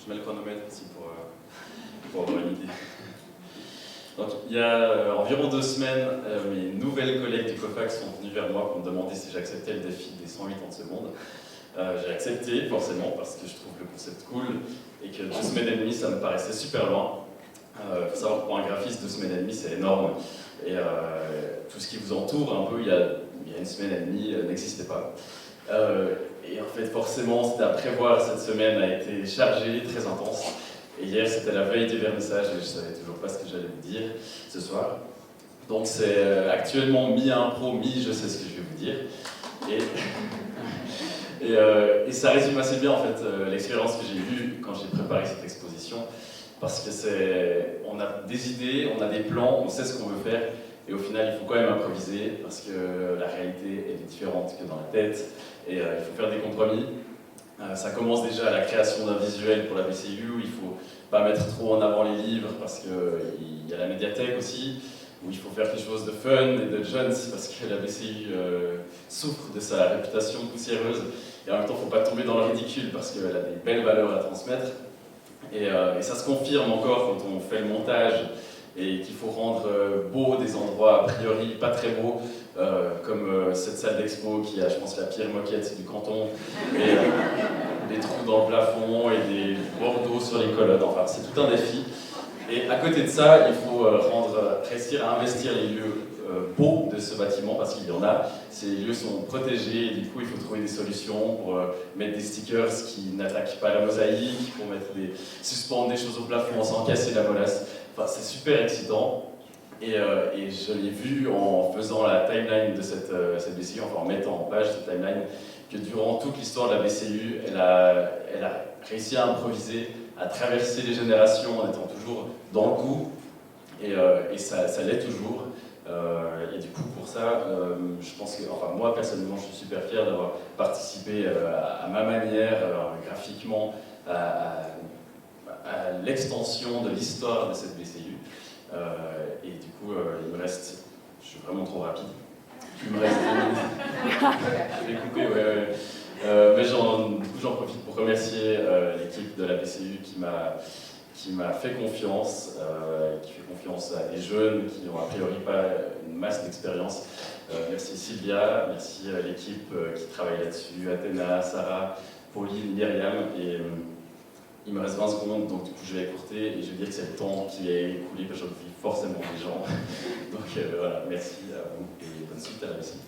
Je mets le chronomètre aussi pour avoir une idée. Donc, il y a environ 2 semaines, mes nouvelles collègues du COFAC sont venus vers moi pour me demander si j'acceptais le défi des 180 secondes. J'ai accepté, forcément, parce que je trouve le concept cool et que 2 semaines et demie, ça me paraissait super loin. Il faut savoir que pour un graphiste, 2 semaines et demie, c'est énorme. Et tout ce qui vous entoure, un peu, il y a 1 semaine et demie, n'existait pas. Et en fait, forcément, c'était à prévoir. Cette semaine a été chargée, très intense. Et hier, c'était la veille du vernissage et je ne savais toujours pas ce que j'allais vous dire ce soir. Donc c'est actuellement mi-impro, mi-je sais ce que je vais vous dire. Et ça résume assez bien en fait l'expérience que j'ai eue quand j'ai préparé cette exposition. Parce que on a des idées, on a des plans, on sait ce qu'on veut faire. Et au final, il faut quand même improviser parce que la réalité elle est différente que dans la tête. Et il faut faire des compromis. Ça commence déjà à la création d'un visuel pour la BCU, il ne faut pas mettre trop en avant les livres parce qu'il y a la médiathèque aussi, où il faut faire quelque chose de fun et de jeunes parce que la BCU souffre de sa réputation poussiéreuse et en même temps il ne faut pas tomber dans le ridicule parce qu'elle a des belles valeurs à transmettre. Et ça se confirme encore quand on fait le montage et qu'il faut rendre beau des endroits a priori pas très beaux, comme cette salle d'expo qui a, je pense, la pire moquette du canton, et des trous dans le plafond et des bordeaux sur les colonnes, enfin c'est tout un défi. Et à côté de ça, il faut réussir à investir les lieux beaux de ce bâtiment, parce qu'il y en a. Ces lieux sont protégés, et du coup il faut trouver des solutions pour mettre des stickers qui n'attaquent pas la mosaïque, pour suspendre des choses au plafond sans casser la molasse. Enfin, c'est super excitant. Et je l'ai vu en faisant la timeline de cette BCU, enfin en mettant en page cette timeline, que durant toute l'histoire de la BCU, elle a réussi à improviser, à traverser les générations en étant toujours dans le coup, et ça l'est toujours. Et du coup, pour ça, je pense que, enfin moi personnellement, je suis super fier d'avoir participé à ma manière, graphiquement, à l'extension de l'histoire de cette BCU. Et du coup, il me reste, je suis vraiment trop rapide, il me reste 2 minutes. Je vais couper, ouais. Mais j'en profite pour remercier l'équipe de la BCU qui m'a fait confiance, qui fait confiance à des jeunes qui n'ont a priori pas une masse d'expérience. Merci Sylvia, merci l'équipe qui travaille là-dessus, Athéna, Sarah, Pauline, Myriam, et il me reste 20 secondes, donc du coup je vais écourter et je vais dire que c'est le temps qui est écoulé, parce que je vis forcément des gens. Donc voilà, merci à vous et bonne suite à la BCU.